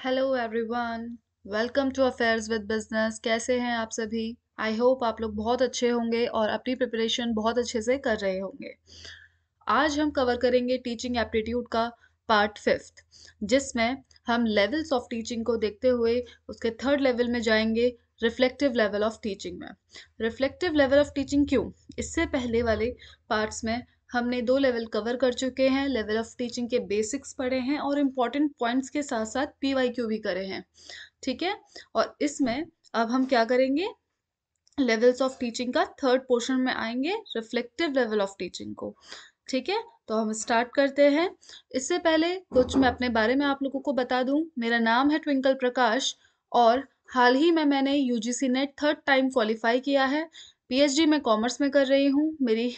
Hello everyone. Welcome to affairs with business. कैसे हैं आप सभी? आई होप आप लोग बहुत अच्छे होंगे और अपनी प्रिपरेशन बहुत अच्छे से कर रहे होंगे। आज हम कवर करेंगे टीचिंग एप्टीट्यूड का पार्ट फिफ्थ, जिसमें हम लेवल्स ऑफ टीचिंग को देखते हुए उसके थर्ड लेवल में जाएंगे, रिफ्लेक्टिव लेवल ऑफ टीचिंग में। रिफ्लेक्टिव लेवल ऑफ टीचिंग क्यों? इससे पहले वाले पार्ट्स में हमने दो लेवल कवर कर चुके हैं, लेवल ऑफ टीचिंग के बेसिक्स पढ़े हैं और इम्पॉर्टेंट पॉइंट्स के साथ साथ पीवाईक्यू भी करे हैं। ठीक है। और इसमें अब हम क्या करेंगे, लेवल्स ऑफ टीचिंग का थर्ड पोर्शन में आएंगे, रिफ्लेक्टिव लेवल ऑफ टीचिंग को। ठीक है, तो हम स्टार्ट करते हैं। इससे पहले कुछ मैं अपने बारे में आप लोगों को बता दूं। मेरा नाम है ट्विंकल प्रकाश और हाल ही में मैंने UGC net third time qualify किया है। पीएचडी मैं कॉमर्स में कर रही हूँ। मेरी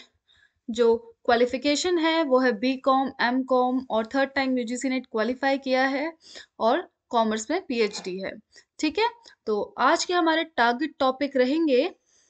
जो क्वालिफिकेशन है वो है बी कॉम और third time UGC net qualify किया है और कॉमर्स में पीएचडी है। ठीक है, तो आज के हमारे टारगेट टॉपिक रहेंगे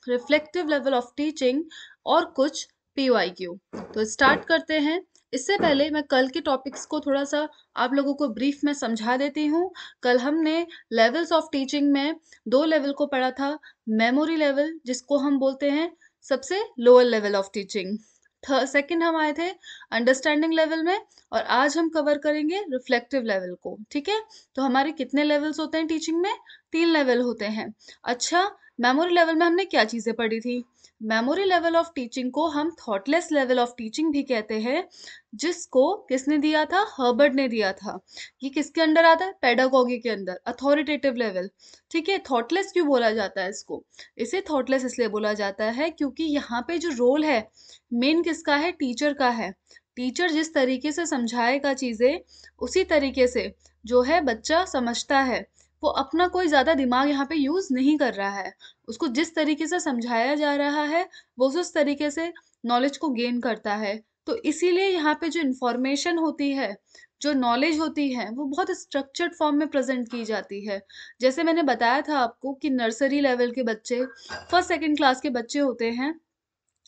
रिफ्लेक्टिव लेवल ऑफ टीचिंग और कुछ पीवाईक्यू। तो स्टार्ट करते हैं। इससे पहले मैं कल के टॉपिक्स को थोड़ा सा आप लोगों को ब्रीफ में समझा देती हूँ। कल हमने लेवल्स ऑफ टीचिंग में दो लेवल को पढ़ा था। मेमोरी लेवल, जिसको हम बोलते हैं सबसे lower level of teaching. Second हम आए थे अंडरस्टैंडिंग लेवल में, और आज हम कवर करेंगे रिफ्लेक्टिव लेवल को। ठीक है, तो हमारे कितने लेवल्स होते हैं टीचिंग में? 3 लेवल होते हैं। अच्छा, मेमोरी लेवल में हमने क्या चीजें पढ़ी थी? मेमोरी लेवल ऑफ टीचिंग को हम थॉटलेस लेवल ऑफ टीचिंग भी कहते हैं, जिसको किसने दिया था? हर्बर्ट ने दिया था। ये किसके अंडर आता है? पेडागोगी के अंदर, अथॉरिटेटिव लेवल। ठीक है, थॉटलेस क्यों बोला जाता है इसको? इसे थॉटलेस इसलिए बोला जाता है क्योंकि यहाँ पे जो रोल है मेन किसका है? टीचर का है। टीचर जिस तरीके से समझाएगा चीजें, उसी तरीके से जो है बच्चा समझता है। वो अपना कोई ज्यादा दिमाग यहाँ पे यूज नहीं कर रहा है। उसको जिस तरीके से समझाया जा रहा है वो उस तरीके से नॉलेज को गेन करता है। तो इसीलिए यहाँ पे जो इंफॉर्मेशन होती है, जो नॉलेज होती है, वो बहुत स्ट्रक्चर्ड फॉर्म में प्रेजेंट की जाती है। जैसे मैंने बताया था आपको कि नर्सरी लेवल के बच्चे, फर्स्ट सेकंड क्लास के बच्चे होते हैं,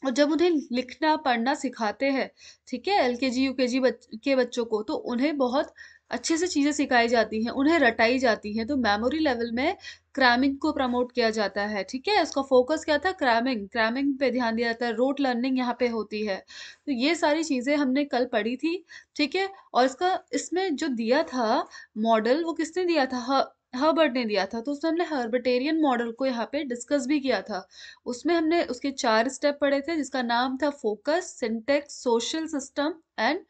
और जब उन्हें लिखना पढ़ना सिखाते हैं, ठीक है, एलकेजी यूकेजी के बच्चों को, तो उन्हें बहुत अच्छे से चीजें सिखाई जाती हैं, उन्हें रटाई जाती हैं। तो मेमोरी लेवल में क्रैमिंग को प्रमोट किया जाता है। ठीक है, इसका फोकस क्या था? क्रैमिंग, क्रैमिंग पे ध्यान दिया जाता है। रोट लर्निंग यहाँ पे होती है। तो ये सारी चीजें हमने कल पढ़ी थी। ठीक है, और इसका इसमें जो दिया था मॉडल, वो किसने दिया था? हर्बर्ट ने दिया था। तो उसमें हमने हर्बर्टेरियन मॉडल को यहाँ पे डिस्कस भी किया था। उसमें हमने उसके 4 स्टेप पढ़े थे, जिसका नाम था focus, syntax, social system and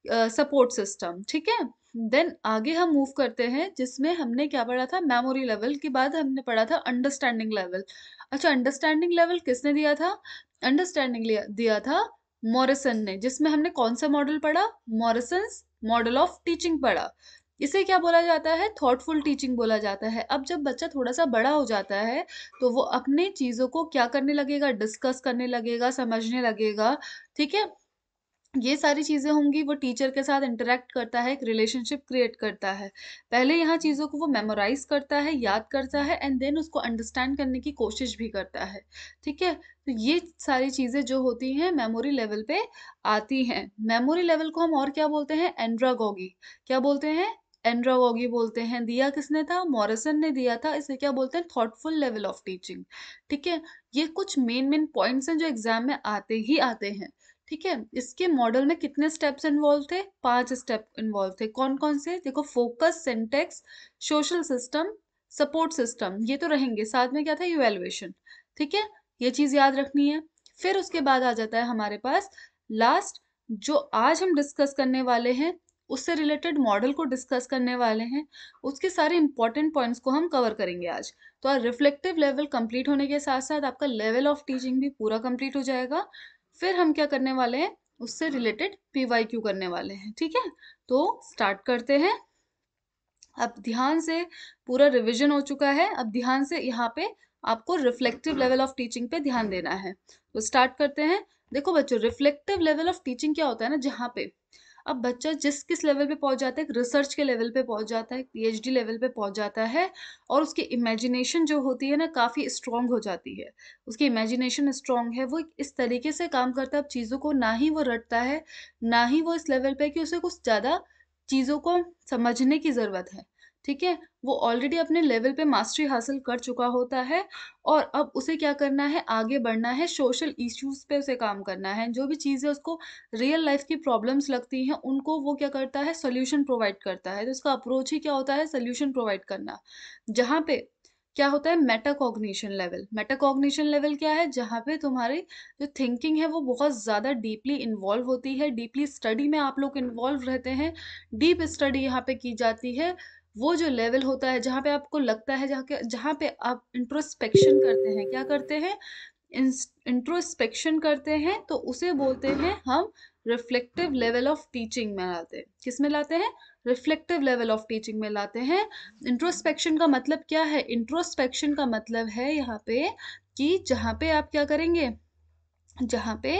support system. ठीक है, देन आगे हम मूव करते हैं, जिसमें हमने क्या पढ़ा था? मेमोरी लेवल के बाद हमने पढ़ा था अंडरस्टैंडिंग लेवल। अच्छा, अंडरस्टैंडिंग लेवल किसने दिया था? अंडरस्टैंडिंग दिया था मॉरिसन ने, जिसमें हमने कौन सा मॉडल पढ़ा? मॉरिसन मॉडल ऑफ टीचिंग पढ़ा। इसे क्या बोला जाता है? थॉटफुल टीचिंग बोला जाता है। अब जब बच्चा थोड़ा सा बड़ा हो जाता है तो वो अपने चीजों को क्या करने लगेगा? डिस्कस करने लगेगा, समझने लगेगा। ठीक है, ये सारी चीजें होंगी। वो टीचर के साथ इंटरेक्ट करता है, एक रिलेशनशिप क्रिएट करता है। पहले यहाँ चीजों को वो मेमोराइज करता है, याद करता है, एंड देन उसको अंडरस्टैंड करने की कोशिश भी करता है। ठीक है, तो ये सारी चीजें जो होती हैं मेमोरी लेवल पे आती हैं। मेमोरी लेवल को हम और क्या बोलते हैं? एंड्रागोगी। क्या बोलते हैं? एंड्रागोगी बोलते हैं। दिया किसने था? मॉरिसन ने दिया था। इसे क्या बोलते हैं? Thoughtful level of teaching. ठीक है, ये कुछ मेन मेन पॉइंट्स हैं जो एग्जाम में आते ही आते हैं। ठीक है, इसके मॉडल में कितने स्टेप्स इन्वॉल्व थे? 5 स्टेप इन्वॉल्व थे। कौन कौन से? देखो, focus, syntax, social system, support system, ये तो रहेंगे। साथ में क्या था? इवेल्युएशन। ठीक है, ये चीज याद रखनी है। फिर उसके बाद आ जाता है हमारे पास लास्ट, जो आज हम डिस्कस करने वाले हैं, उससे रिलेटेड मॉडल को डिस्कस करने वाले हैं। उसके सारे इंपॉर्टेंट पॉइंट्स को हम कवर करेंगे आज। तो आज रिफ्लेक्टिव लेवल कंप्लीट होने के साथ साथ आपका लेवल ऑफ टीचिंग भी पूरा कंप्लीट हो जाएगा। फिर हम क्या करने वाले हैं? उससे रिलेटेड पीवाईक्यू करने वाले हैं। ठीक है, तो स्टार्ट करते हैं। अब ध्यान से, पूरा रिवीजन हो चुका है, अब ध्यान से यहाँ पे आपको रिफ्लेक्टिव लेवल ऑफ टीचिंग पे ध्यान देना है। तो स्टार्ट करते हैं। देखो बच्चों, रिफ्लेक्टिव लेवल ऑफ टीचिंग क्या होता है ना, जहाँ पे अब बच्चा जिस किस लेवल पे पहुंच जाता है, एक रिसर्च के लेवल पे पहुंच जाता है, पीएचडी लेवल पे पहुंच जाता है, और उसकी इमेजिनेशन जो होती है ना, काफी स्ट्रांग हो जाती है। उसकी इमेजिनेशन स्ट्रांग है, वो इस तरीके से काम करता है अब चीजों को, ना ही वो रटता है, ना ही वो इस लेवल पे कि उसे कुछ ज्यादा चीजों को समझने की जरूरत है। ठीक है? वो ऑलरेडी अपने लेवल पे मास्टरी हासिल कर चुका होता है और अब उसे क्या करना है, आगे बढ़ना है, सोशल इश्यूज़ पे उसे काम करना है। जो भी चीज़ें उसको रियल लाइफ़ की प्रॉब्लम्स लगती हैं, उनको वो क्या करता है, सॉल्यूशन प्रोवाइड करता है। तो इसका अप्रोच ही क्या होता है, सॉल्यूशन प्रोवाइड करना। जहाँ पे क्या होता है, मेटाकॉग्निशन लेवल। मेटाकॉग्निशन लेवल क्या है, जहाँ पे तुम्हारी जो थिंकिंग है वो बहुत ज़्यादा डीपली इन्वॉल्व होती है, डीपली स्टडी में आप लोग इन्वॉल्व रहते हैं, डीप स्टडी यहाँ पे की जाती है। वो जो लेवल होता है जहाँ पे आपको लगता है, जहाँ पे आप इंट्रोस्पेक्शन करते हैं, क्या करते हैं, इंट्रोस्पेक्शन करते हैं, तो उसे बोलते हैं हम रिफ्लेक्टिव लेवल ऑफ टीचिंग में लाते हैं। किस में लाते हैं, रिफ्लेक्टिव लेवल ऑफ टीचिंग में लाते हैं। इंट्रोस्पेक्शन का मतलब क्या है, इंट्रोस्पेक्शन का मतलब है यहाँ पे कि जहाँ पे आप क्या करेंगे, जहाँ पे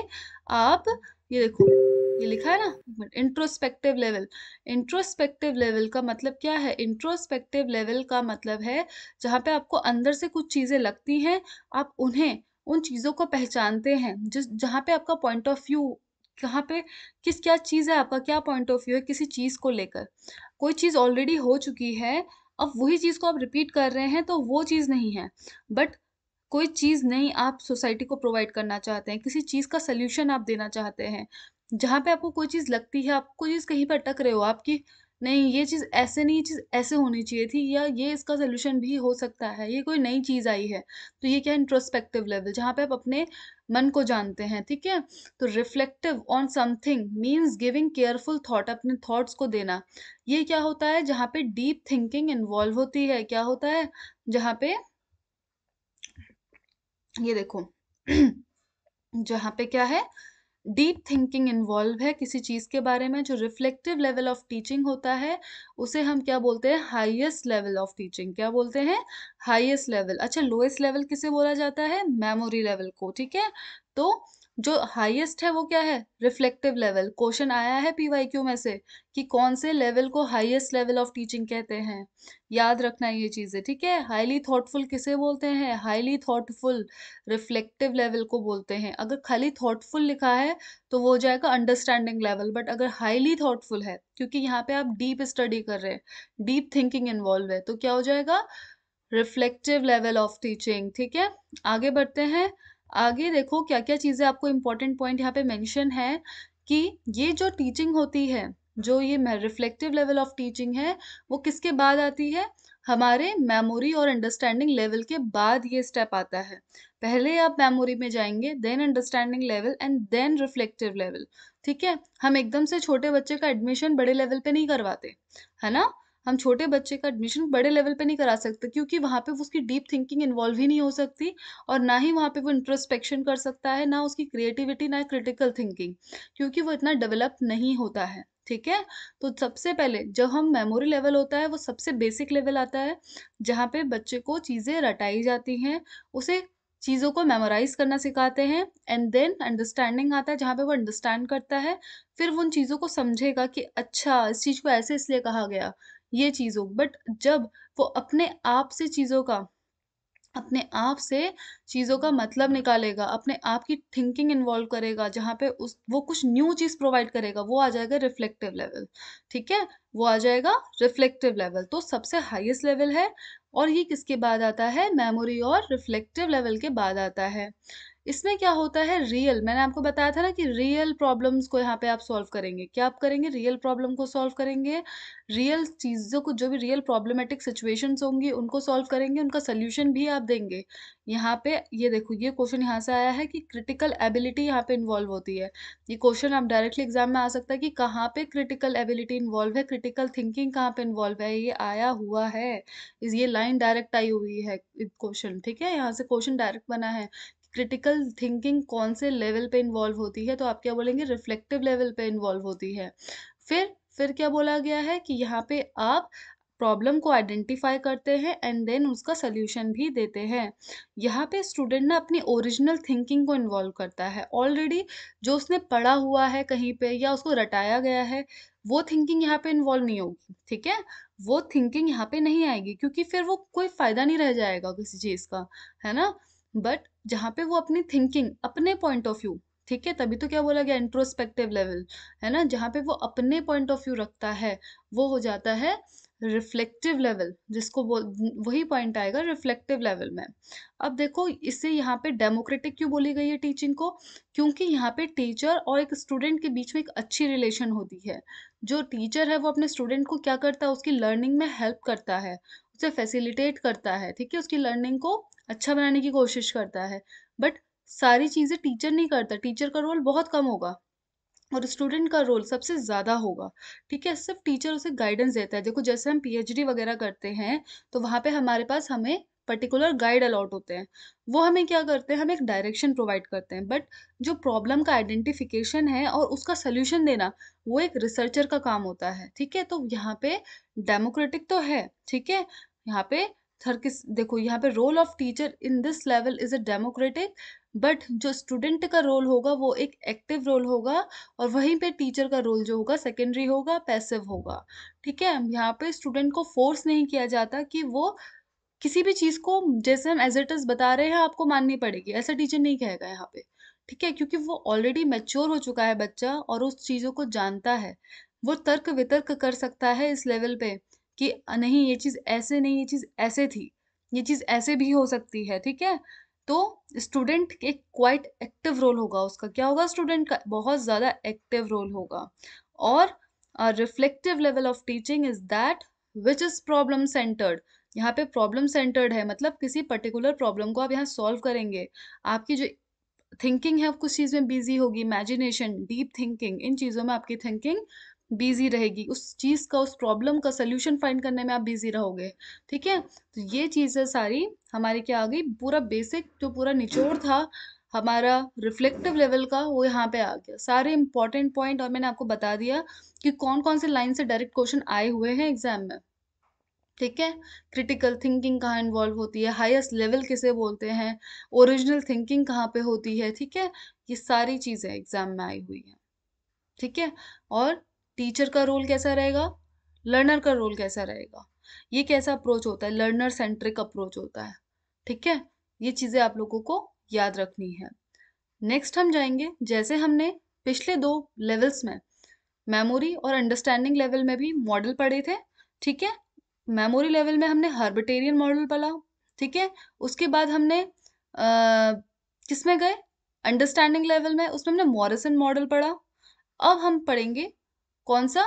आप, ये देखो, ये लिखा है ना, इंट्रोस्पेक्टिव लेवल। इंट्रोस्पेक्टिव लेवल का मतलब क्या है, इंट्रोस्पेक्टिव लेवल का मतलब है जहाँ पे आपको अंदर से कुछ चीजें लगती हैं, आप उन्हें, उन चीजों को पहचानते हैं, जिस जहाँ पे आपका पॉइंट ऑफ व्यू, कहाँ पे, किस, क्या चीज है, आपका क्या पॉइंट ऑफ व्यू है किसी चीज को लेकर। कोई चीज ऑलरेडी हो चुकी है, अब वही चीज को आप रिपीट कर रहे हैं, तो वो चीज नहीं है। बट कोई चीज़ नई आप सोसाइटी को प्रोवाइड करना चाहते हैं, किसी चीज़ का सॉल्यूशन आप देना चाहते हैं, जहाँ पे आपको कोई चीज़ लगती है, आप कोई चीज़ कहीं पर अटक रहे हो आपकी, नहीं ये चीज़ ऐसे नहीं, ये चीज़ ऐसे होनी चाहिए थी, या ये इसका सॉल्यूशन भी हो सकता है, ये कोई नई चीज़ आई है। तो ये क्या है, इंट्रोस्पेक्टिव लेवल, जहाँ पे आप अपने मन को जानते हैं, ठीक है? तो reflective on something means giving careful thought, अपने थॉट्स को देना। ये क्या होता है, जहाँ पे डीप थिंकिंग इन्वॉल्व होती है, क्या होता है, जहाँ पे, ये देखो, जहाँ पे क्या है, डीप थिंकिंग इन्वॉल्व है किसी चीज के बारे में। जो रिफ्लेक्टिव लेवल ऑफ टीचिंग होता है उसे हम क्या बोलते हैं, हाईएस्ट लेवल ऑफ टीचिंग, क्या बोलते हैं, हाईएस्ट लेवल। अच्छा, लोएस्ट लेवल किसे बोला जाता है, मेमोरी लेवल को, ठीक है? तो जो हाईएस्ट है वो क्या है, रिफ्लेक्टिव लेवल। क्वेश्चन आया है पीवाईक्यू में से कि कौन से लेवल को हाईएस्ट लेवल ऑफ टीचिंग कहते हैं, याद रखना ये चीजें, ठीक है? हाईली थॉटफुल किसे बोलते हैं, हाईली थॉटफुल रिफ्लेक्टिव लेवल को बोलते हैं। अगर खाली थॉटफुल लिखा है तो वो हो जाएगा अंडरस्टैंडिंग लेवल, बट अगर हाईली थॉटफुल है, क्योंकि यहाँ पे आप डीप स्टडी कर रहे हैं, डीप थिंकिंग इन्वॉल्व है, तो क्या हो जाएगा, रिफ्लेक्टिव लेवल ऑफ टीचिंग, ठीक है? आगे बढ़ते हैं। आगे देखो क्या क्या चीजें आपको इंपॉर्टेंट पॉइंट यहाँ पे मेंशन है कि ये जो टीचिंग होती है, जो ये रिफ्लेक्टिव लेवल ऑफ टीचिंग है, वो किसके बाद आती है, हमारे मेमोरी और अंडरस्टैंडिंग लेवल के बाद ये स्टेप आता है। पहले आप मेमोरी में जाएंगे, then understanding level and then reflective level, ठीक है? हम एकदम से छोटे बच्चे का एडमिशन बड़े लेवल पे नहीं करवाते, है ना? हम छोटे बच्चे का एडमिशन बड़े लेवल पे नहीं करा सकते, क्योंकि वहाँ पे उसकी डीप थिंकिंग इन्वॉल्व ही नहीं हो सकती, और ना ही वहाँ पे वो इंट्रोस्पेक्शन कर सकता है, ना उसकी क्रिएटिविटी, ना क्रिटिकल थिंकिंग, क्योंकि वो इतना डेवलप नहीं होता है, ठीक है? तो सबसे पहले जब हम मेमोरी लेवल होता है, वो सबसे बेसिक लेवल आता है, जहाँ पे बच्चे को चीज़ें रटाई जाती हैं, उसे चीज़ों को मेमोराइज करना सिखाते हैं, एंड देन अंडरस्टैंडिंग आता है, जहाँ पे वो अंडरस्टैंड करता है, फिर वो उन चीज़ों को समझेगा कि अच्छा इस चीज़ को ऐसे इसलिए कहा गया, ये चीज़ हो। बट जब वो अपने आप से चीज़ों का मतलब निकालेगा, अपने आप की थिंकिंग इन्वॉल्व करेगा, जहाँ पे उस वो कुछ न्यू चीज़ प्रोवाइड करेगा, वो आ जाएगा रिफ्लेक्टिव लेवल, ठीक है? वो आ जाएगा रिफ्लेक्टिव लेवल, तो सबसे हाईएस्ट लेवल है। और ये किसके बाद आता है, मेमोरी और रिफ्लेक्टिव लेवल के बाद आता है। इसमें क्या होता है, रियल, मैंने आपको बताया था ना कि रियल प्रॉब्लम्स को यहाँ पे आप सॉल्व करेंगे, क्या आप करेंगे, रियल प्रॉब्लम को सॉल्व करेंगे, रियल चीज़ों को, जो भी रियल प्रॉब्लमेटिक सिचुएशंस होंगी उनको सॉल्व करेंगे, उनका सोल्यूशन भी आप देंगे। यहाँ पे ये देखो, ये क्वेश्चन यहाँ से आया है कि क्रिटिकल एबिलिटी यहाँ पे इन्वॉल्व होती है। ये क्वेश्चन आप डायरेक्टली एग्जाम में आ सकता है कि कहाँ पे क्रिटिकल एबिलिटी इन्वॉल्व है, क्रिटिकल थिंकिंग कहाँ पे इन्वॉल्व है, ये आया हुआ है। ये लाइन डायरेक्ट आई हुई है क्वेश्चन, ठीक है? यहाँ से क्वेश्चन डायरेक्ट बना है। क्रिटिकल थिंकिंग कौन से लेवल पे इन्वॉल्व होती है, तो आप क्या बोलेंगे, रिफ्लेक्टिव लेवल पे इन्वॉल्व होती है। फिर क्या बोला गया है कि यहाँ पे आप प्रॉब्लम को आइडेंटिफाई करते हैं एंड देन उसका सल्यूशन भी देते हैं। यहाँ पे स्टूडेंट ना अपनी ओरिजिनल थिंकिंग को इन्वॉल्व करता है, ऑलरेडी जो उसने पढ़ा हुआ है कहीं पे या उसको रटाया गया है, वो थिंकिंग यहाँ पे इन्वॉल्व नहीं होगी, ठीक है? वो थिंकिंग यहाँ पे नहीं आएगी, क्योंकि फिर वो कोई फायदा नहीं रह जाएगा किसी चीज का, है ना? बट जहाँ पे वो अपनी थिंकिंग, अपने पॉइंट ऑफ व्यू, ठीक है, तभी तो क्या बोला गया, इंट्रोस्पेक्टिव लेवल, है ना, जहाँ पे वो अपने पॉइंट ऑफ व्यू रखता है, वो हो जाता है रिफ्लेक्टिव लेवल, जिसको बोल, वही पॉइंट आएगा रिफ्लेक्टिव लेवल में। अब देखो इससे यहाँ पे डेमोक्रेटिक क्यों बोली गई है टीचिंग को, क्योंकि यहाँ पे टीचर और एक स्टूडेंट के बीच में एक अच्छी रिलेशन होती है। जो टीचर है वो अपने स्टूडेंट को क्या करता है, उसकी लर्निंग में हेल्प करता है, उसे फैसिलिटेट करता है, ठीक है, उसकी लर्निंग को अच्छा बनाने की कोशिश करता है। बट सारी चीज़ें टीचर नहीं करता, टीचर का रोल बहुत कम होगा और स्टूडेंट का रोल सबसे ज़्यादा होगा, ठीक है? सिर्फ टीचर उसे गाइडेंस देता है। देखो जैसे हम पीएचडी वगैरह करते हैं, तो वहाँ पे हमारे पास हमें पर्टिकुलर गाइड अलॉट होते हैं। वो हमें क्या करते हैं, हमें एक डायरेक्शन प्रोवाइड करते हैं। बट जो प्रॉब्लम का आइडेंटिफिकेशन है और उसका सॉल्यूशन देना, वो एक रिसर्चर का काम होता है, ठीक है? तो यहाँ पे डेमोक्रेटिक तो है, ठीक है? यहाँ पे हर किस देखो यहाँ पे role of teacher in this level is a democratic, but जो स्टूडेंट का रोल होगा वो एक एक्टिव रोल होगा, और वहीं पे टीचर का रोल जो होगा सेकेंडरी होगा, पैसिव होगा, ठीक है। यहाँ पे स्टूडेंट को फोर्स नहीं किया जाता कि वो किसी भी चीज को जैसे हम एज इट इज बता रहे हैं आपको माननी पड़ेगी, ऐसा टीचर नहीं कहेगा यहाँ पे, ठीक है, क्योंकि वो ऑलरेडी मैच्योर हो चुका है बच्चा और उस चीजों को जानता है। वो तर्क वितर्क कर सकता है इस लेवल पे कि नहीं ये चीज ऐसे नहीं, ये चीज ऐसे थी, ये चीज ऐसे भी हो सकती है, ठीक है। तो स्टूडेंट एक क्वाइट एक्टिव रोल होगा, उसका क्या होगा, स्टूडेंट का बहुत ज्यादा एक्टिव रोल होगा। और reflective level of teaching is that which is problem centred. यहाँ पे प्रॉब्लम सेंटर्ड है, मतलब किसी पर्टिकुलर प्रॉब्लम को आप यहाँ सॉल्व करेंगे, आपकी जो थिंकिंग है कुछ चीज में बिजी होगी, इमेजिनेशन, डीप थिंकिंग, इन चीजों में आपकी थिंकिंग बिजी रहेगी, उस चीज का, उस प्रॉब्लम का सोल्यूशन फाइंड करने में आप बिजी रहोगे, ठीक है। तो ये चीजें सारी हमारी क्या आ गई, पूरा बेसिक जो पूरा निचोड़ था हमारा रिफ्लेक्टिव लेवल का, वो यहाँ पे आ गया, सारे इंपॉर्टेंट पॉइंट, और मैंने आपको बता दिया कि कौन कौन से लाइन से डायरेक्ट क्वेश्चन आए हुए हैं एग्जाम में, ठीक है। क्रिटिकल थिंकिंग कहाँ इन्वॉल्व होती है, हाईएस्ट लेवल किसे बोलते हैं, ओरिजिनल थिंकिंग कहाँ पे होती है, ठीक है। ये सारी चीजें एग्जाम में आई हुई हैं, ठीक है। और टीचर का रोल कैसा रहेगा, लर्नर का रोल कैसा रहेगा, ये कैसा अप्रोच होता है, लर्नर सेंट्रिक अप्रोच होता है, ठीक है। ये चीजें आप लोगों को याद रखनी है। नेक्स्ट हम जाएंगे, जैसे हमने पिछले दो लेवल्स में मेमोरी और अंडरस्टैंडिंग लेवल में भी मॉडल पढ़े थे, ठीक है। मेमोरी लेवल में हमने हर्बिटेरियन मॉडल पढ़ा, ठीक है। उसके बाद हमने किस में गए, अंडरस्टैंडिंग लेवल में, उसमें हमने मॉरिसन मॉडल पढ़ा। अब हम पढ़ेंगे कौन सा,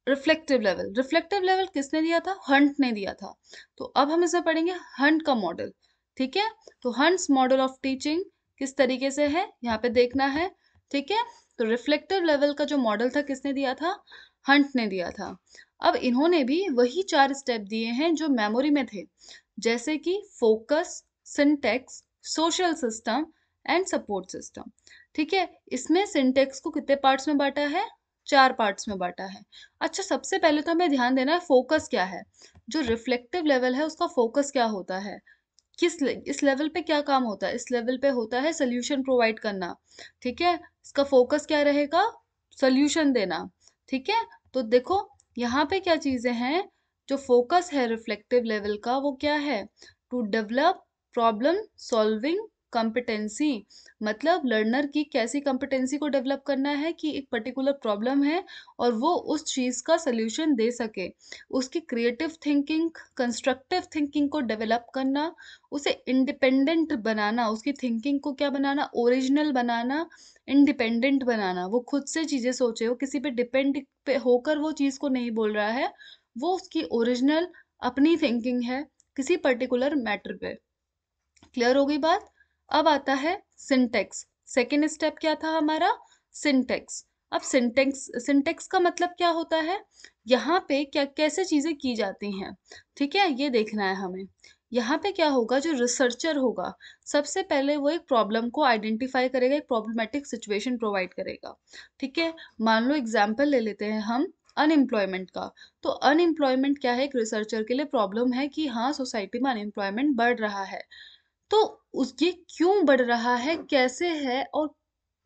रिफ्लेक्टिव लेवल। रिफ्लेक्टिव लेवल किसने दिया था, हंट ने दिया था। तो अब हम इसमें पढ़ेंगे हंट का मॉडल, ठीक है। तो हंट्स मॉडल ऑफ टीचिंग किस तरीके से है यहाँ पे देखना है, ठीक है। तो रिफ्लेक्टिव लेवल का जो मॉडल था किसने दिया था, हंट ने दिया था। अब इन्होंने भी वही 4 स्टेप दिए हैं जो मेमोरी में थे, जैसे कि focus, syntax, social system and support system, ठीक है। इसमें सिंटेक्स को कितने पार्ट्स में बांटा है, 4 पार्ट्स में बांटा है। अच्छा सबसे पहले तो हमें ध्यान देना है फोकस क्या है, जो रिफ्लेक्टिव लेवल है उसका फोकस क्या होता है, इस लेवल पे क्या काम होता है, इस लेवल पे होता है सोल्यूशन प्रोवाइड करना, ठीक है। इसका फोकस क्या रहेगा, सोल्यूशन देना, ठीक है। तो देखो यहाँ पे क्या चीजें हैं, जो फोकस है रिफ्लेक्टिव लेवल का वो क्या है, to develop problem solving competency, मतलब लर्नर की कैसी कॉम्पिटेंसी को डेवलप करना है कि एक पर्टिकुलर प्रॉब्लम है और वो उस चीज का सोल्यूशन दे सके, उसकी क्रिएटिव थिंकिंग, कंस्ट्रक्टिव थिंकिंग को डेवलप करना, उसे इंडिपेंडेंट बनाना, उसकी थिंकिंग को क्या बनाना, ओरिजिनल बनाना, इंडिपेंडेंट बनाना, वो खुद से चीजें सोचे, वो किसी पे डिपेंड पे होकर वो चीज को नहीं बोल रहा है, वो उसकी ओरिजिनल अपनी थिंकिंग है किसी पर्टिकुलर मैटर पे। क्लियर हो गई बात। अब आता है सिंटेक्स, सेकेंड स्टेप क्या था हमारा, सिंटेक्स। अब सिंटेक्स, सिंटेक्स का मतलब क्या होता है, यहाँ पे क्या कैसे चीजें की जाती हैं, ठीक है, ये देखना है हमें। यहाँ पे क्या होगा, जो रिसर्चर होगा सबसे पहले वो एक प्रॉब्लम को आइडेंटिफाई करेगा, एक प्रॉब्लमेटिक सिचुएशन प्रोवाइड करेगा, ठीक है। मान लो एग्जाम्पल ले लेते हैं हम अनएम्प्लॉयमेंट का। तो अनएम्प्लॉयमेंट क्या है, एक रिसर्चर के लिए प्रॉब्लम है कि हाँ सोसाइटी में अनएम्प्लॉयमेंट बढ़ रहा है। तो उस ये क्यों बढ़ रहा है, कैसे है, और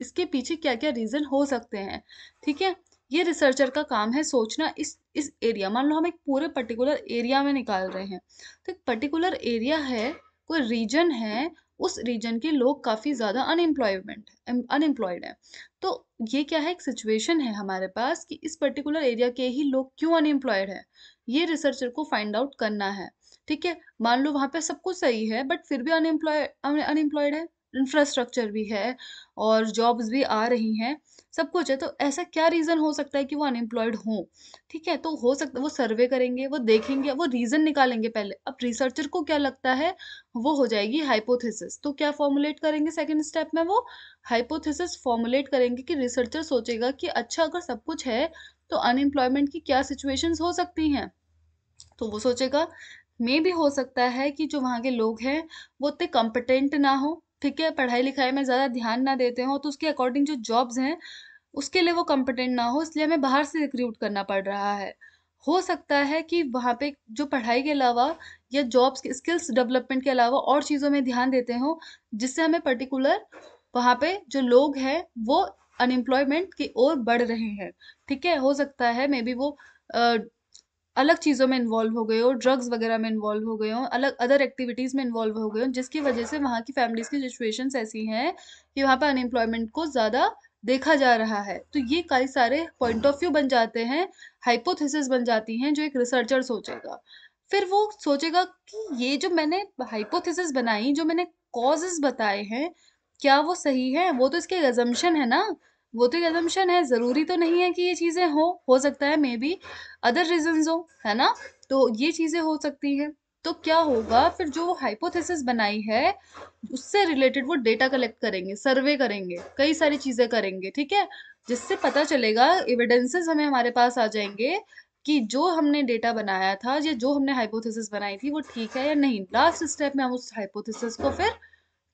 इसके पीछे क्या क्या रीजन हो सकते हैं, ठीक है। ये रिसर्चर का काम है सोचना, इस एरिया, मान लो हम एक पूरे पर्टिकुलर एरिया में निकाल रहे हैं, तो एक पर्टिकुलर एरिया है, कोई रीजन है, उस रीजन के लोग काफ़ी ज़्यादा अनएम्प्लॉयड हैं। तो ये क्या है, एक सिचुएशन है हमारे पास कि इस पर्टिकुलर एरिया के ही लोग क्यों अनएम्प्लॉयड हैं, ये रिसर्चर को फाइंड आउट करना है। ठीक है, मान लो वहाँ पे सब कुछ सही है बट फिर भी अनएम्प्लॉयड है, इंफ्रास्ट्रक्चर भी है और जॉब्स भी आ रही हैं, सब कुछ है, तो ऐसा क्या रीज़न हो सकता है कि वो अनएम्प्लॉयड हों? ठीक है, तो हो सकता है वो सर्वे करेंगे, वो देखेंगे, वो रीज़न निकालेंगे पहले। अब रिसर्चर को क्या लगता है, वो हो जाएगी हाइपोथेसिस। तो क्या फॉर्मुलेट करेंगे सेकंड स्टेप में, वो हाइपोथेसिस फॉर्मुलेट करेंगे कि रिसर्चर सोचेगा कि अच्छा अगर सब कुछ है तो अनएम्प्लॉयमेंट की क्या सिचुएशंस हो सकती हैं। तो वो सोचेगा मे भी हो सकता है कि जो वहाँ के लोग हैं वो उतने कॉम्पिटेंट ना हो, ठीक है, पढ़ाई लिखाई में ज़्यादा ध्यान ना देते हो, तो उसके अकॉर्डिंग जो जॉब्स हैं उसके लिए वो कॉम्पिटेंट ना हो, इसलिए हमें बाहर से रिक्रूट करना पड़ रहा है। हो सकता है कि वहाँ पे जो पढ़ाई के अलावा या जॉब्स के स्किल्स डेवलपमेंट के अलावा और चीज़ों में ध्यान देते हो, जिससे हमें पर्टिकुलर वहाँ पे जो लोग हैं वो अनएम्प्लॉयमेंट की ओर बढ़ रहे हैं। ठीक है, हो सकता है मे बी वो अ, अलग चीज़ों में इन्वॉल्व हो गए हो, ड्रग्स वगैरह में इन्वॉल्व हो गए हो, अलग अदर एक्टिविटीज़ में इन्वॉल्व हो गए हो, जिसकी वजह से वहाँ की फैमिलीज़ की सिचुएशंस ऐसी हैं कि वहाँ पे अनएम्प्लॉयमेंट को ज़्यादा देखा जा रहा है। तो ये कई सारे पॉइंट ऑफ व्यू बन जाते हैं, हाइपोथेसिस बन जाती हैं जो एक रिसर्चर सोचेगा। फिर वो सोचेगा कि ये जो मैंने हाइपोथेसिस बनाई, जो मैंने कॉजेज़ बताए हैं, क्या वो सही हैं? वो तो इसके असम्पशन है ना, वो तो एक असम्पशन है, ज़रूरी तो नहीं है कि ये चीज़ें हों, हो सकता है मे बी अदर रीजंस हो, है ना? तो ये चीजें हो सकती हैं। तो क्या होगा फिर, जो हाइपोथेसिस बनाई है उससे रिलेटेड वो डेटा कलेक्ट करेंगे, सर्वे करेंगे, कई सारी चीजें करेंगे, ठीक है, जिससे पता चलेगा, एविडेंसेस हमें हमारे पास आ जाएंगे कि जो हमने डेटा बनाया था या जो हमने हाइपोथेसिस बनाई थी वो ठीक है या नहीं। लास्ट स्टेप में हम उस हाइपोथेसिस को फिर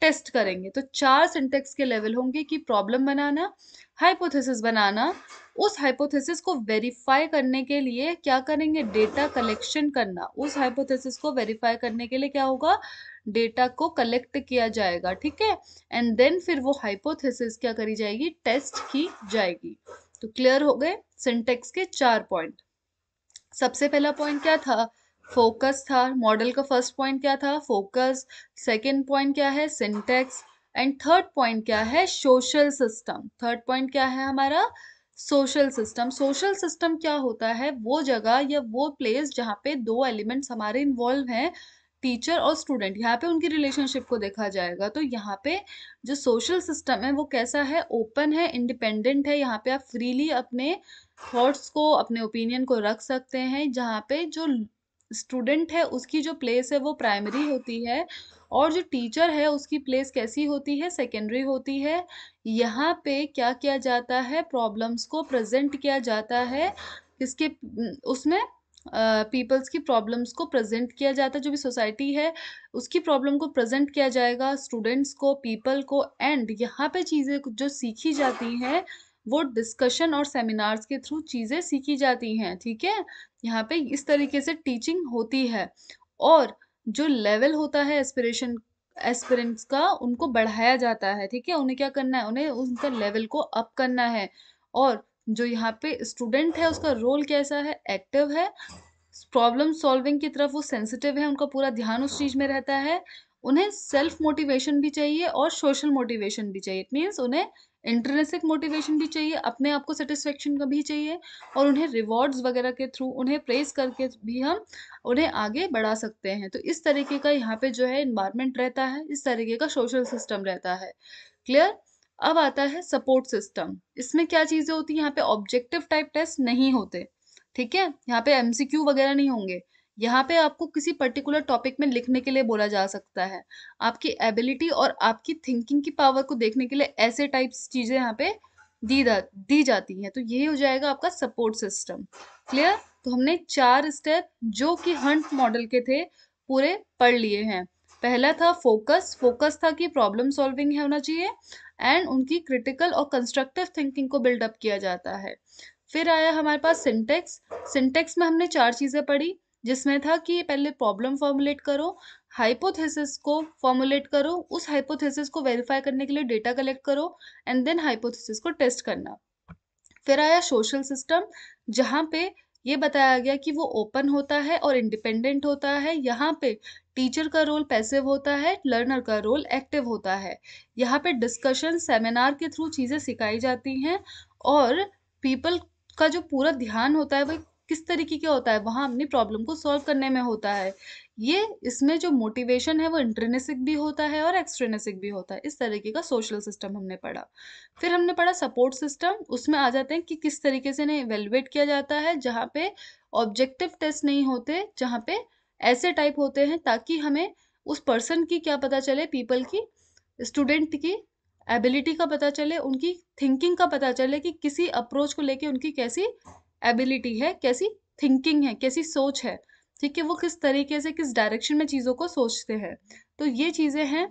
टेस्ट करेंगे। तो 4 सिंटेक्स के लेवल होंगे कि प्रॉब्लम बनाना, हाइपोथेसिस बनाना, उस हाइपोथेसिस को वेरीफाई करने के लिए क्या करेंगे, डेटा कलेक्शन करना। उस हाइपोथेसिस को वेरीफाई करने के लिए क्या होगा, डेटा को कलेक्ट किया जाएगा, ठीक है, एंड देन फिर वो हाइपोथेसिस क्या करी जाएगी, टेस्ट की जाएगी। तो क्लियर हो गए सिंटेक्स के 4 पॉइंट। सबसे पहला पॉइंट क्या था, फोकस था, मॉडल का फर्स्ट पॉइंट क्या था, फोकस, सेकंड पॉइंट क्या है, सिंटेक्स, एंड थर्ड पॉइंट क्या है, सोशल सिस्टम। थर्ड पॉइंट क्या है हमारा, सोशल सिस्टम। सोशल सिस्टम क्या होता है, वो जगह या वो प्लेस जहाँ पे दो एलिमेंट्स हमारे इन्वॉल्व हैं, टीचर और स्टूडेंट, यहाँ पे उनकी रिलेशनशिप को देखा जाएगा। तो यहाँ पे जो सोशल सिस्टम है वो कैसा है, ओपन है, इंडिपेंडेंट है, यहाँ पे आप फ्रीली अपने थॉट्स को, अपने ओपिनियन को रख सकते हैं। जहाँ पे जो स्टूडेंट है उसकी जो प्लेस है वो प्राइमरी होती है और जो टीचर है उसकी प्लेस कैसी होती है, सेकेंडरी होती है। यहाँ पे क्या किया जाता है, प्रॉब्लम्स को प्रेजेंट किया जाता है, इसके उसमें पीपल्स की प्रॉब्लम्स को प्रेजेंट किया जाता है, जो भी सोसाइटी है उसकी प्रॉब्लम को प्रेजेंट किया जाएगा, स्टूडेंट्स को, पीपल को, एंड यहाँ पे चीज़ें जो सीखी जाती हैं वो डिस्कशन और सेमिनार्स के थ्रू चीज़ें सीखी जाती हैं, ठीक है। यहाँ पे इस तरीके से टीचिंग होती है और जो लेवल होता है एस्पिरेशन एस्पिरेंट्स का, उनको बढ़ाया जाता है, ठीक है, उन्हें क्या करना है, उन्हें उनका लेवल को अप करना है। और जो यहाँ पे स्टूडेंट है उसका रोल कैसा है, एक्टिव है, प्रॉब्लम सॉल्विंग की तरफ वो सेंसिटिव है, उनका पूरा ध्यान उस चीज में रहता है। उन्हें सेल्फ मोटिवेशन भी चाहिए और सोशल मोटिवेशन भी चाहिए, इट मीन्स उन्हें इंट्रिंसिक मोटिवेशन भी चाहिए, अपने आप को सेटिस्फेक्शन का भी चाहिए, और उन्हें रिवॉर्ड्स वगैरह के थ्रू, उन्हें प्रेस करके भी हम उन्हें आगे बढ़ा सकते हैं। तो इस तरीके का यहाँ पे जो है इन्वायरमेंट रहता है, इस तरीके का सोशल सिस्टम रहता है। क्लियर। अब आता है सपोर्ट सिस्टम। इसमें क्या चीजें होती है, यहाँ पे ऑब्जेक्टिव टाइप टेस्ट नहीं होते, ठीक है, यहाँ पे एमसीक्यू वगैरह नहीं होंगे। यहाँ पे आपको किसी पर्टिकुलर टॉपिक में लिखने के लिए बोला जा सकता है, आपकी एबिलिटी और आपकी थिंकिंग की पावर को देखने के लिए ऐसे टाइप्स चीजें यहाँ पे दी जाती हैं। तो ये हो जाएगा आपका सपोर्ट सिस्टम। क्लियर। तो हमने 4 स्टेप जो कि हंट मॉडल के थे पूरे पढ़ लिए हैं। पहला था फोकस, फोकस था कि प्रॉब्लम सॉल्विंग होना चाहिए एंड उनकी क्रिटिकल और कंस्ट्रक्टिव थिंकिंग को बिल्डअप किया जाता है। फिर आया हमारे पास सिंटेक्स। सिंटेक्स में हमने 4 चीजें पढ़ी, जिसमें था कि पहले प्रॉब्लम फॉर्मुलेट करो, हाइपोथेसिस को फॉर्मुलेट करो, उस हाइपोथेसिस को वेरीफाई करने के लिए डेटा कलेक्ट करो एंड देन हाइपोथेसिस को टेस्ट करना। फिर आया सोशल सिस्टम, जहाँ पे ये बताया गया कि वो ओपन होता है और इंडिपेंडेंट होता है। यहाँ पे टीचर का रोल पैसिव होता है, लर्नर का रोल एक्टिव होता है। यहाँ पे डिस्कशन सेमिनार के थ्रू चीज़ें सिखाई जाती हैं और पीपल का जो पूरा ध्यान होता है वो किस तरीके का होता है, वहाँ अपनी प्रॉब्लम को सॉल्व करने में होता है। ये इसमें जो मोटिवेशन है वो इंट्रिंसिक भी होता है और एक्सट्रिंसिक भी होता है। इस तरीके का सोशल सिस्टम हमने पढ़ा। फिर हमने पढ़ा सपोर्ट सिस्टम। उसमें आ जाते हैं कि किस तरीके से इन्हें इवेलुएट किया जाता है, जहाँ पे ऑब्जेक्टिव टेस्ट नहीं होते, जहाँ पे ऐसे टाइप होते हैं ताकि हमें उस पर्सन की क्या पता चले, पीपल की, स्टूडेंट की एबिलिटी का पता चले, उनकी थिंकिंग का पता चले कि किसी अप्रोच को लेके उनकी कैसी एबिलिटी है, कैसी थिंकिंग है, कैसी सोच है। ठीक है, वो किस तरीके से किस डायरेक्शन में चीज़ों को सोचते हैं। तो ये चीज़ें हैं।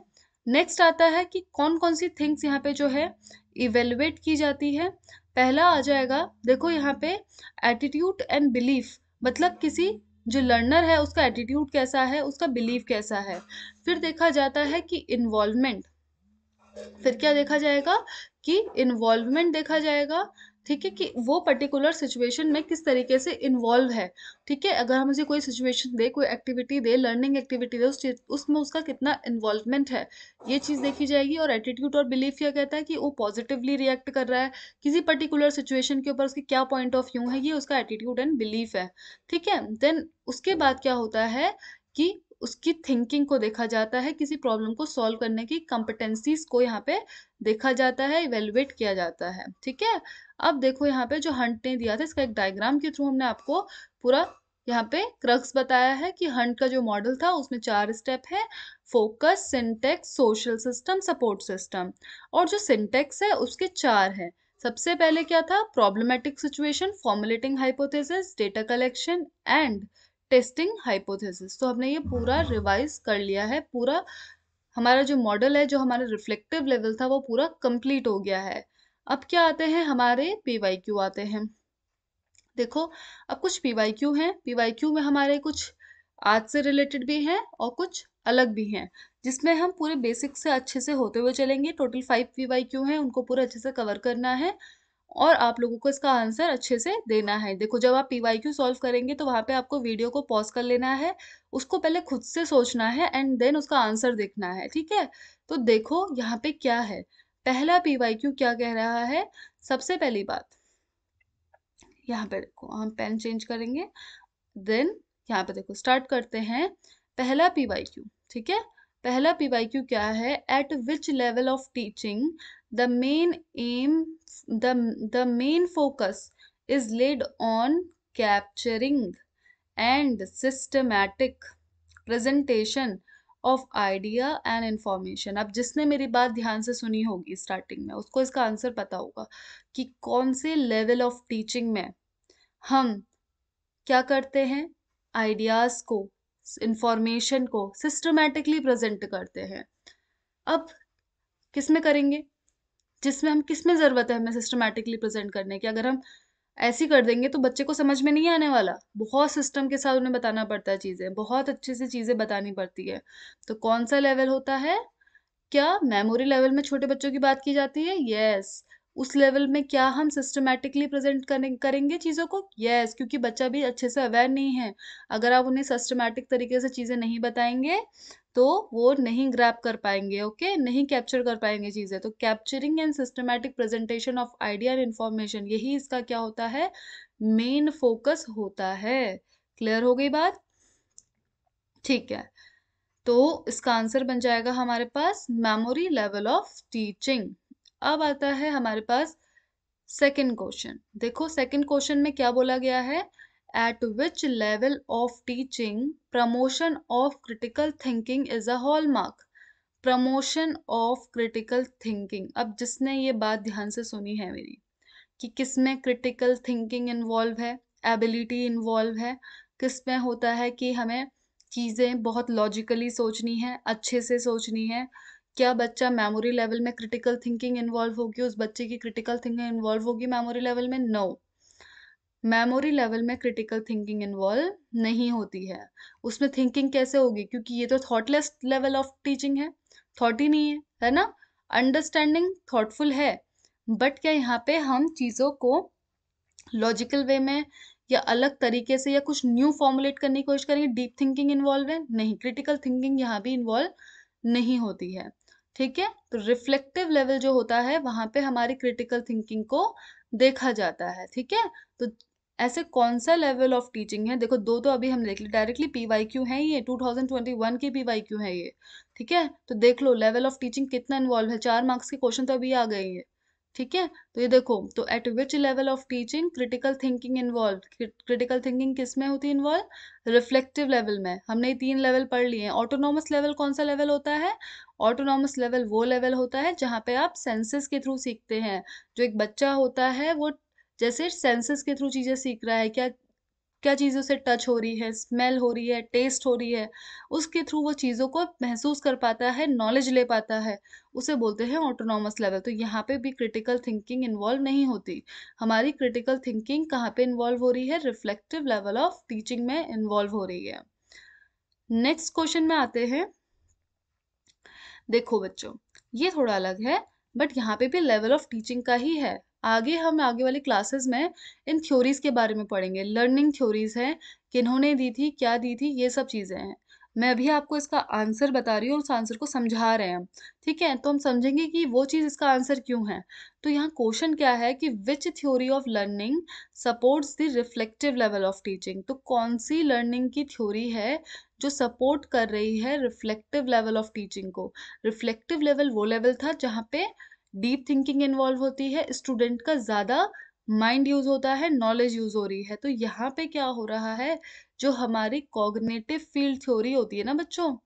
नेक्स्ट आता है कि कौन कौन सी थिंग्स यहाँ पे जो है इवेलुएट की जाती है। पहला आ जाएगा, देखो यहाँ पे एटीट्यूड एंड बिलीफ, मतलब किसी जो लर्नर है उसका एटीट्यूड कैसा है, उसका बिलीफ कैसा है। फिर देखा जाता है कि इन्वॉल्वमेंट, फिर क्या देखा जाएगा कि इन्वॉल्वमेंट देखा जाएगा। ठीक है, कि वो पर्टिकुलर सिचुएशन में किस तरीके से इन्वॉल्व है। ठीक है, अगर हम उसे कोई सिचुएशन दे, कोई एक्टिविटी दे, लर्निंग एक्टिविटी दे, उसमें उसका कितना इन्वॉल्वमेंट है, ये चीज़ देखी जाएगी। और एटीट्यूड और बिलीफ क्या कहता है कि वो पॉजिटिवली रिएक्ट कर रहा है किसी पर्टिकुलर सिचुएशन के ऊपर, उसकी क्या पॉइंट ऑफ व्यू है, ये उसका एटीट्यूड एंड बिलीफ है। ठीक है, देन उसके बाद क्या होता है कि उसकी थिंकिंग को देखा जाता है, किसी प्रॉब्लम को सॉल्व करने की कॉम्पिटेंसीज को यहाँ पे देखा जाता है, इवेलुएट किया जाता है। ठीक है, अब देखो यहाँ पे जो हंट ने दिया था, इसका एक डायग्राम के थ्रू हमने आपको पूरा यहाँ पे क्रक्स बताया है कि हंट का जो मॉडल था उसमें 4 स्टेप है: focus, syntax, social system, support system. और जो सिंटेक्स है उसके 4 हैं। सबसे पहले क्या था? Problematic situation, formulating hypothesis, data collection and testing hypothesis. तो हमने ये पूरा रिवाइज कर लिया है। पूरा हमारा जो मॉडल है, जो हमारा रिफ्लेक्टिव लेवल था, वो पूरा कंप्लीट हो गया है। अब क्या आते हैं? हमारे पीवाईक्यू आते हैं। देखो, अब कुछ पीवाईक्यू हैं। पीवाईक्यू में हमारे कुछ आज से रिलेटेड भी हैं और कुछ अलग भी हैं, जिसमें हम पूरे बेसिक से अच्छे से होते हुए चलेंगे। टोटल 5 पीवाईक्यू हैं, उनको पूरा अच्छे से कवर करना है और आप लोगों को इसका आंसर अच्छे से देना है। देखो, जब आप पीवाईक्यू सॉल्व करेंगे तो वहाँ पे आपको वीडियो को पॉज कर लेना है, उसको पहले खुद से सोचना है एंड देन उसका आंसर देखना है। ठीक है, तो देखो यहाँ पे क्या है। पहला पीवाईक्यू क्या कह रहा है? सबसे पहली बात, यहाँ पे देखो, हम पेन चेंज करेंगे। देन यहाँ पे देखो, स्टार्ट करते हैं। पहला पीवाईक्यू, ठीक है, पहला पीवाईक्यू क्या है? Eight which level of teaching the main am the main focus is laid on capturing and systematic presentation of idea and information. अब जिसने मेरी बात ध्यान से सुनी होगी स्टार्टिंग में, उसको इसका आंसर पता होगा कि कौन से लेवल ऑफ टीचिंग में हम क्या करते हैं, आइडियाज को, इंफॉर्मेशन को सिस्टमैटिकली प्रेजेंट करते हैं। अब किस में करेंगे? जिसमें हम, किस में जरूरत है हमें सिस्टमैटिकली प्रेजेंट करने की। अगर हम ऐसे ही कर देंगे तो बच्चे को समझ में नहीं आने वाला। बहुत सिस्टम के साथ उन्हें बताना पड़ता है, चीजें बहुत अच्छे से चीजें बतानी पड़ती है। तो कौन सा लेवल होता है? क्या मेमोरी लेवल में छोटे बच्चों की बात की जाती है? यस। उस लेवल में क्या हम सिस्टमैटिकली प्रेजेंट करेंगे चीज़ों को? यस, क्योंकि बच्चा भी अच्छे से अवेयर नहीं है। अगर आप उन्हें सिस्टमैटिक तरीके से चीज़ें नहीं बताएंगे तो वो नहीं ग्रैब कर पाएंगे, ओके, नहीं कैप्चर कर पाएंगे चीज़ें। तो capturing and systematic presentation of idea and information, यही इसका क्या होता है? मेन फोकस होता है। क्लियर हो गई बात? ठीक है, तो इसका आंसर बन जाएगा हमारे पास मेमोरी लेवल ऑफ टीचिंग। अब आता है हमारे पास सेकंड क्वेश्चन। देखो, सेकंड क्वेश्चन में क्या बोला गया है? Eight which level of teaching promotion of critical thinking is a hallmark. Promotion of critical thinking, अब जिसने ये बात ध्यान से सुनी है मेरी कि किसमें क्रिटिकल थिंकिंग इन्वॉल्व है, एबिलिटी इन्वॉल्व है, किसमें होता है कि हमें चीज़ें बहुत लॉजिकली सोचनी है, अच्छे से सोचनी है। क्या बच्चा मेमोरी लेवल में क्रिटिकल थिंकिंग इन्वॉल्व होगी? उस बच्चे की क्रिटिकल थिंकिंग इन्वॉल्व होगी मेमोरी लेवल में? नो, मेमोरी लेवल में क्रिटिकल थिंकिंग इन्वॉल्व नहीं होती है। उसमें थिंकिंग कैसे होगी? क्योंकि ये तो थॉटलेस लेवल ऑफ टीचिंग है, थॉट ही नहीं है ना? अंडरस्टैंडिंग थॉटफुल है, बट क्या यहाँ पे हम चीज़ों को लॉजिकल वे में या अलग तरीके से या कुछ न्यू फॉर्मुलेट करने की कोशिश करेंगे, डीप थिंकिंग इन्वॉल्व है? नहीं, क्रिटिकल थिंकिंग यहाँ भी इन्वॉल्व नहीं होती है। ठीक है, तो रिफ्लेक्टिव लेवल जो होता है वहां पे हमारी क्रिटिकल थिंकिंग को देखा जाता है। ठीक है, तो ऐसे कौन सा लेवल ऑफ टीचिंग है? देखो दो तो अभी हम देख ली, डायरेक्टली पीवाईक्यू है, ये 2021 के पीवाईक्यू है ये। ठीक है, तो देख लो लेवल ऑफ टीचिंग कितना इन्वॉल्व है, 4 मार्क्स के क्वेश्चन तो अभी आ गए हैं। ठीक है, तो ये देखो, तो eight which level of teaching critical thinking involve? Critical thinking किस में होती है इन्वॉल्व? रिफ्लेक्टिव लेवल में। हमने ये 3 लेवल पढ़ लिए हैं। ऑटोनॉमस लेवल कौन सा लेवल होता है? ऑटोनॉमस लेवल वो लेवल होता है जहाँ पे आप सेंसेस के थ्रू सीखते हैं। जो एक बच्चा होता है वो जैसे सेंसेस के थ्रू चीजें सीख रहा है, क्या क्या चीज़ें उसे टच हो रही है, स्मेल हो रही है, टेस्ट हो रही है, उसके थ्रू वो चीज़ों को महसूस कर पाता है, नॉलेज ले पाता है, उसे बोलते हैं ऑटोनॉमस लेवल। तो यहाँ पे भी क्रिटिकल थिंकिंग इन्वॉल्व नहीं होती। हमारी क्रिटिकल थिंकिंग कहाँ पे इन्वॉल्व हो रही है? रिफ्लेक्टिव लेवल ऑफ टीचिंग में इन्वॉल्व हो रही है। नेक्स्ट क्वेश्चन में आते हैं। देखो बच्चों, ये थोड़ा अलग है, बट यहाँ पे भी लेवल ऑफ टीचिंग का ही है। आगे हम आगे वाली क्लासेस में इन थ्योरीज के बारे में पढ़ेंगे। लर्निंग थ्योरीज हैं, किन्होंने दी थी, क्या दी थी, ये सब चीजें हैं। मैं अभी आपको इसका आंसर बता रही हूँ और उस आंसर को समझा रहे हैं हम। ठीक है, तो हम समझेंगे कि वो चीज इसका आंसर क्यों है। तो यहाँ क्वेश्चन क्या है कि विच theory of learning supports the reflective level of teaching? तो कौन सी लर्निंग की थ्योरी है जो सपोर्ट कर रही है रिफ्लेक्टिव लेवल ऑफ टीचिंग को? रिफ्लेक्टिव लेवल वो लेवल था जहाँ पे डीप थिंकिंग इन्वॉल्व होती है, स्टूडेंट का ज्यादा माइंड यूज होता है, नॉलेज यूज हो रही है। तो यहाँ पे क्या हो रहा है, जो हमारी कॉग्निटिव फील्ड थ्योरी होती है ना बच्चों,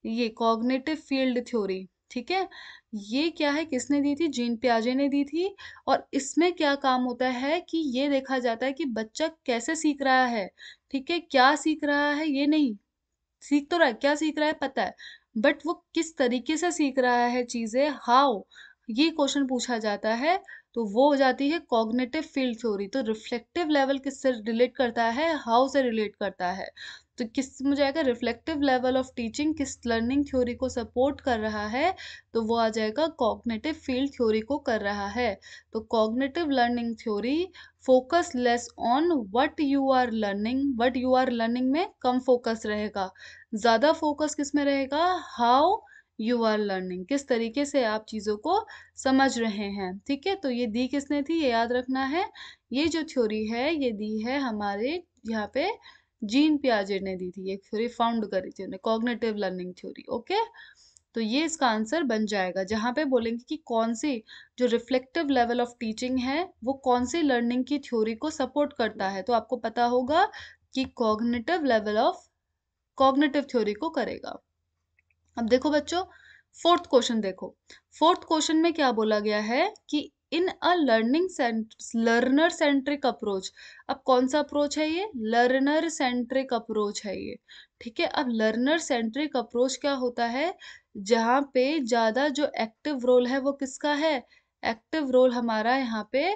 ये कॉग्निटिव फील्ड थ्योरी, ठीक है, ये क्या है, किसने दी थी? जीन पियाजे ने दी थी। और इसमें क्या काम होता है कि ये देखा जाता है कि बच्चा कैसे सीख रहा है। ठीक है, क्या सीख रहा है ये नहीं, सीख तो रहा है, क्या सीख रहा है पता है, बट वो किस तरीके से सीख रहा है चीजें, हाउ, ये क्वेश्चन पूछा जाता है। तो वो हो जाती है कॉग्निटिव फील्ड थ्योरी। तो रिफ्लेक्टिव लेवल किससे रिलेट करता है? हाउ से रिलेट करता है। तो किस में जाएगा? रिफ्लेक्टिव लेवल ऑफ टीचिंग किस लर्निंग थ्योरी को सपोर्ट कर रहा है? तो वो आ जाएगा कॉग्निटिव फील्ड थ्योरी को कर रहा है। तो cognitive learning theory focus less on what you are learning में कम फोकस रहेगा, ज्यादा फोकस किस में रहेगा? हाउ यू आर लर्निंग, किस तरीके से आप चीजों को समझ रहे हैं। ठीक है, तो ये दी किसने थी, ये याद रखना है। ये जो थ्योरी है ये दी है हमारे यहाँ पे जीन पियाजे ने दी थी, ये थ्योरी फाउंड करी थी उन्हें, कॉग्निटिव लर्निंग थ्योरी। ओके, तो ये इसका आंसर बन जाएगा। जहां पे बोलेंगे कि कौन सी जो रिफ्लेक्टिव लेवल ऑफ टीचिंग है वो कौन सी लर्निंग की थ्योरी को सपोर्ट करता है, तो आपको पता होगा कि cognitive level of cognitive theory को करेगा। अब देखो बच्चों, फोर्थ क्वेश्चन देखो। फोर्थ क्वेश्चन में क्या बोला गया है कि in a learner centric approach. अब कौन सा अप्रोच है ये? लर्नर सेंट्रिक अप्रोच है ये। ठीक है, अब लर्नर सेंट्रिक अप्रोच क्या होता है? जहाँ पे ज्यादा जो एक्टिव रोल है वो किसका है? एक्टिव रोल हमारा यहाँ पे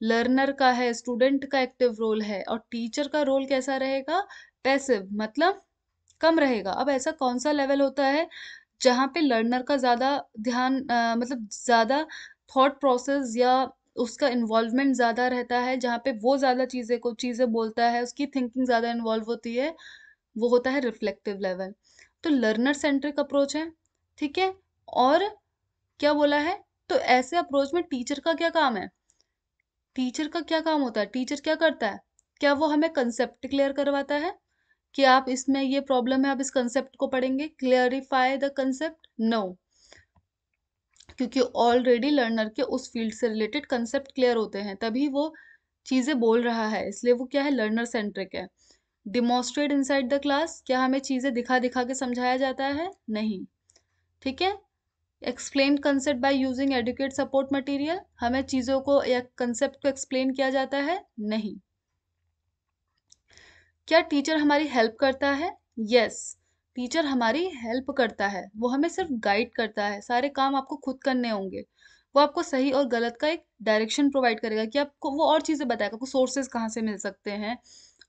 लर्नर का है, स्टूडेंट का एक्टिव रोल है, और टीचर का रोल कैसा रहेगा? पैसिव, मतलब कम रहेगा। अब ऐसा कौन सा लेवल होता है जहाँ पे लर्नर का ज्यादा ध्यान मतलब ज्यादा थॉट प्रोसेस या उसका इन्वॉल्वमेंट ज्यादा रहता है, जहाँ पे वो ज्यादा चीजें बोलता है, उसकी थिंकिंग ज्यादा इन्वॉल्व होती है, वो होता है रिफ्लेक्टिव लेवल। तो लर्नर सेंट्रिक अप्रोच है। ठीक है, और क्या बोला है? तो ऐसे अप्रोच में टीचर का क्या काम है? टीचर का क्या काम होता है? टीचर क्या करता है? क्या वो हमें कंसेप्ट क्लियर करवाता है कि आप इसमें ये प्रॉब्लम है, आप इस कंसेप्ट को पढ़ेंगे, क्लियरिफाई द कंसेप्ट? नो, क्योंकि ऑलरेडी लर्नर के उस फील्ड से रिलेटेड कंसेप्ट क्लियर होते हैं, तभी वो चीजें बोल रहा है, इसलिए वो क्या है? लर्नर सेंट्रिक है। डिमॉन्स्ट्रेट इनसाइड द क्लास, क्या हमें चीजें दिखा दिखा के समझाया जाता है? नहीं। ठीक है, explain concept by using educate support material, हमें चीजों को या कंसेप्ट को एक्सप्लेन किया जाता है? नहीं। क्या टीचर हमारी हेल्प करता है? यस, टीचर हमारी हेल्प करता है, वो हमें सिर्फ गाइड करता है, सारे काम आपको खुद करने होंगे। वो आपको सही और गलत का एक डायरेक्शन प्रोवाइड करेगा कि आपको वो और चीजें बताएगा, आपको सोर्सेज कहाँ से मिल सकते हैं,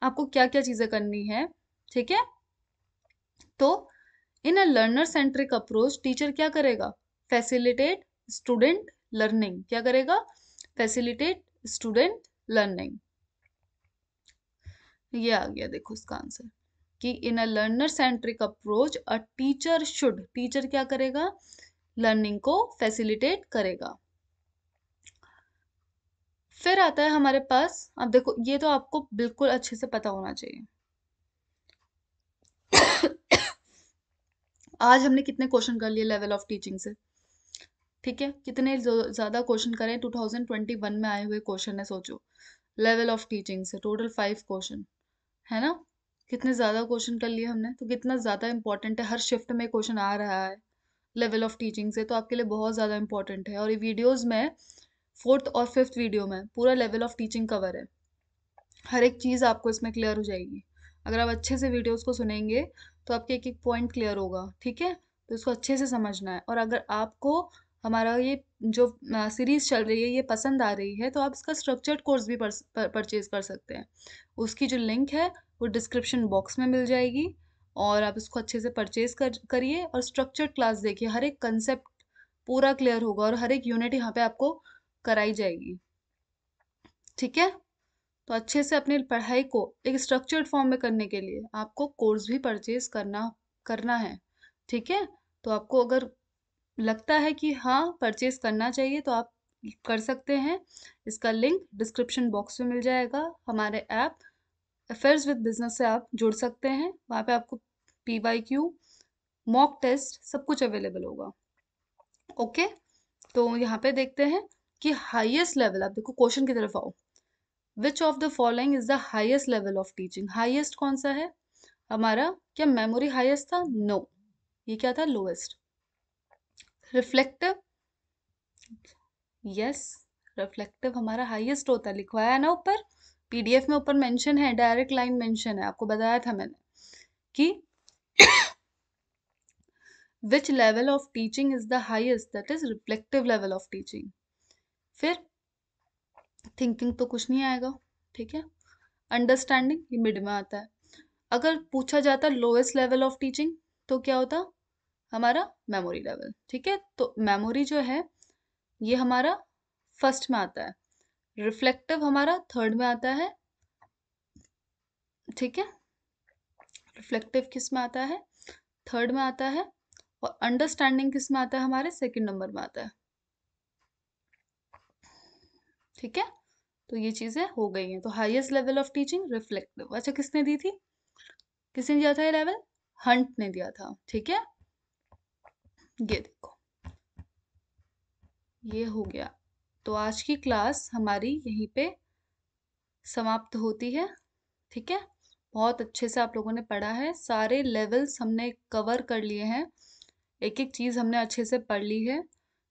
आपको क्या क्या चीजें करनी है। ठीक है, तो in a learner centric approach teacher क्या करेगा? Facilitate student learning. क्या करेगा? Facilitate student learning. ये आ गया, देखो इसका आंसर कि in a learner centric approach a teacher should, teacher क्या करेगा, लर्निंग को फैसिलिटेट करेगा। फिर आता है हमारे पास, अब देखो ये तो आपको बिल्कुल अच्छे से पता होना चाहिए। आज हमने कितने क्वेश्चन कर लिए लेवल ऑफ टीचिंग से, ठीक है, कितने ज्यादा क्वेश्चन करें, 2021 में आए हुए क्वेश्चन है, सोचो लेवल ऑफ टीचिंग से टोटल 5 क्वेश्चन, है ना, कितने ज्यादा क्वेश्चन कर लिए हमने, तो कितना ज्यादा इंपॉर्टेंट है, हर शिफ्ट में क्वेश्चन आ रहा है लेवल ऑफ टीचिंग से, तो आपके लिए बहुत ज्यादा इंपॉर्टेंट है। और ये वीडियोस में 4th और 5th वीडियो में पूरा लेवल ऑफ टीचिंग कवर है, हर एक चीज़ आपको इसमें क्लियर हो जाएगी। अगर आप अच्छे से वीडियोस को सुनेंगे तो आपके एक एक पॉइंट क्लियर होगा, ठीक है, तो इसको अच्छे से समझना है। और अगर आपको हमारा ये जो सीरीज चल रही है ये पसंद आ रही है, तो आप इसका स्ट्रक्चर्ड कोर्स भी परचेज कर सकते हैं। उसकी जो लिंक है वो डिस्क्रिप्शन बॉक्स में मिल जाएगी, और आप इसको अच्छे से परचेज करिए और स्ट्रक्चर्ड क्लास देखिए, हर एक कंसेप्ट पूरा क्लियर होगा और हर एक यूनिट यहाँ पे आपको कराई जाएगी, ठीक है। तो अच्छे से अपनी पढ़ाई को एक स्ट्रक्चर्ड फॉर्म में करने के लिए आपको कोर्स भी परचेज करना करना है, ठीक है। तो आपको अगर लगता है कि हाँ परचेज करना चाहिए तो आप कर सकते हैं, इसका लिंक डिस्क्रिप्शन बॉक्स में मिल जाएगा। हमारे ऐप अफेयर्स विद बिजनेस से आप जुड़ सकते हैं, वहाँ पे आपको PYQ, मॉक टेस्ट, सब कुछ अवेलेबल होगा। ओके, तो यहाँ पे देखते हैं कि हाईएस्ट लेवल, आप देखो क्वेश्चन की तरफ आओ। Which of the following is the highest level of teaching, highest कौन सा है हमारा, क्या मेमोरी हाईएस्ट था, नो, ये क्या था, लोएस्ट। रिफ्लेक्टिव, यस, रिफ्लेक्टिव हमारा हाईएस्ट होता है, लिखवाया है ना ऊपर, PDF में ऊपर मेंशन है, डायरेक्ट लाइन मेंशन है, आपको बताया था मैंने कि which level of teaching is the highest, that is reflective level of teaching. फिर थिंकिंग तो कुछ नहीं आएगा, ठीक है। अंडरस्टैंडिंग ये मिड में आता है। अगर पूछा जाता लोएस्ट लेवल ऑफ टीचिंग तो क्या होता हमारा, मेमोरी लेवल, ठीक है। तो मेमोरी जो है ये हमारा फर्स्ट में आता है, रिफ्लेक्टिव हमारा थर्ड में आता है, ठीक है, रिफ्लेक्टिव किस में आता है, थर्ड में आता है, और अंडरस्टैंडिंग किस में आता है, हमारे सेकंड नंबर में आता है, ठीक है। तो ये चीजें हो गई हैं, तो highest level of teaching reflective. अच्छा किसने दी थी, किसने दिया था ये लेवल, हंट ने दिया था, ठीक है। ये देखो ये हो गया। तो आज की क्लास हमारी यहीं पे समाप्त होती है, ठीक है। बहुत अच्छे से आप लोगों ने पढ़ा है, सारे लेवल्स हमने कवर कर लिए हैं, एक एक चीज़ हमने अच्छे से पढ़ ली है,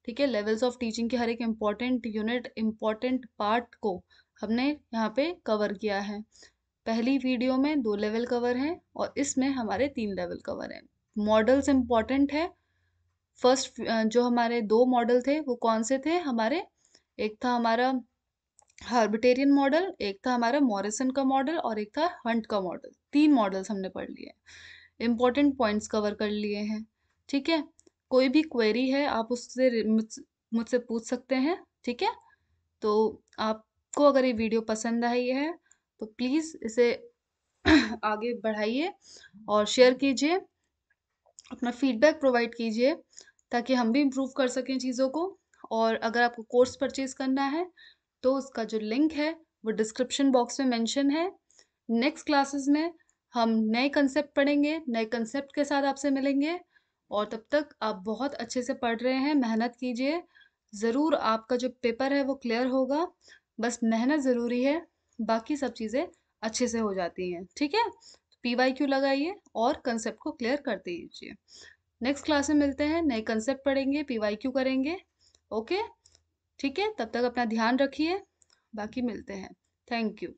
ठीक है। लेवल्स ऑफ टीचिंग के हर एक इम्पॉर्टेंट यूनिट, इम्पॉर्टेंट पार्ट को हमने यहाँ पे कवर किया है। पहली वीडियो में 2 लेवल कवर हैं और इसमें हमारे 3 लेवल कवर हैं। मॉडल्स इम्पॉर्टेंट है। फर्स्ट जो हमारे 2 मॉडल थे वो कौन से थे हमारे, एक था हमारा हार्बिटेरियन मॉडल, एक था हमारा मॉरिसन का मॉडल, और एक था हंट का मॉडल। 3 मॉडल्स हमने पढ़ लिए हैं, इंपॉर्टेंट पॉइंट्स कवर कर लिए हैं, ठीक है। कोई भी क्वेरी है आप उससे मुझसे पूछ सकते हैं, ठीक है। तो आपको अगर ये वीडियो पसंद आई है तो प्लीज़ इसे आगे बढ़ाइए और शेयर कीजिए, अपना फीडबैक प्रोवाइड कीजिए ताकि हम भी इम्प्रूव कर सकें चीज़ों को। और अगर आपको कोर्स परचेज करना है तो उसका जो लिंक है वो डिस्क्रिप्शन बॉक्स में मेंशन है। नेक्स्ट क्लासेस में हम नए कंसेप्ट पढ़ेंगे, नए कंसेप्ट के साथ आपसे मिलेंगे, और तब तक आप बहुत अच्छे से पढ़ रहे हैं, मेहनत कीजिए, ज़रूर आपका जो पेपर है वो क्लियर होगा, बस मेहनत ज़रूरी है, बाकी सब चीज़ें अच्छे से हो जाती हैं, ठीक है। PYQ लगाइए और कंसेप्ट को क्लियर कर दीजिए। नेक्स्ट क्लास में मिलते हैं, नए कंसेप्ट पढ़ेंगे, PYQ करेंगे, ओके, ठीक है। तब तक अपना ध्यान रखिए, बाकी मिलते हैं। Thank you.